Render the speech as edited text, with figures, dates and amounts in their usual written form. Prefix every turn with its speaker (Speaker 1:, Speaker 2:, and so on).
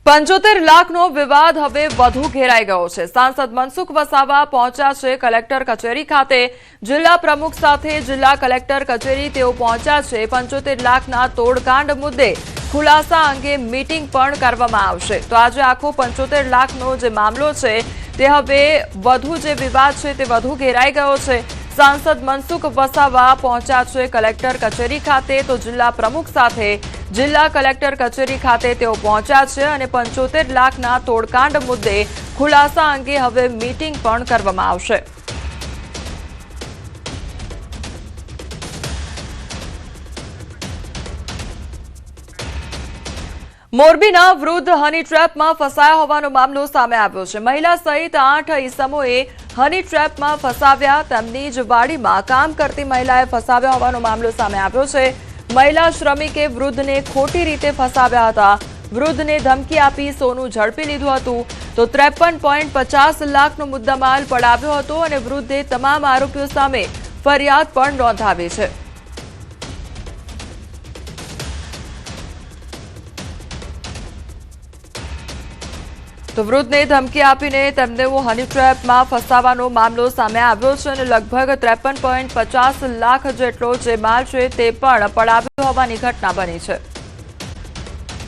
Speaker 1: 75 લાખનો વિવાદ હવે વધુ ઘેરાઈ ગયો છે। સાંસદ મનસુખ વસાવા પહોંચ્યા છે કલેક્ટર કચેરી ખાતે। જિલ્લા પ્રમુખ સાથે જિલ્લા કલેક્ટર કચેરી તેઓ પહોંચ્યા છે। 75 લાખના તોડકાંડ મુદ્દે ખુલાસા અંગે મીટિંગ પણ કરવામાં આવશે। તો આજે આખો 75 લાખનો જે મામલો છે તે હવે વધુ જે વિવાદ છે તે વધુ ઘેરાઈ ગયો છે। सांसद मनसुख वसावा पहुंचा है कलेक्टर कचेरी खाते तो जिला प्रमुख साथे जिला कलेक्टर कचेरी खाते तेओ पहुंचा है और 75 लाखना तोड़कांड मुद्दे खुलासा अंगे हवे मीटिंग पण करवामां आवशे। मोरबीना वृद्ध हनी ट्रेप में फसाया होवानो मामलो सामे आव्यो छे। महिला सहित 8 ईसमोए हनी ट्रेप में फसाव्या। तेमनी ज वाडीमां काम करती महिलाए फसाव्या होवानो मामलो सामे आव्यो छे। महिला श्रमिके वृद्धने खोटी रीते फसाव्या हता। वृद्धने धमकी आपी सोનું ઝડપી લીધું હતું તો 53.50 લાખનો મુદ્દામાલ પડાવ્યો હતો અને વૃદ્ધે તમામ આરોપીઓ સામે ફરિયાદ પણ નોંધાવી છે। तो वृद्ध ने धमकी आपीने तेमने वो हनी ट्रेप में फसावानो मामलो सामे आव्यो छे अने लगभग 53.50 लाख जेटलो जे माल छे ते पण पडाव्यो होवानी घटना बनी छे।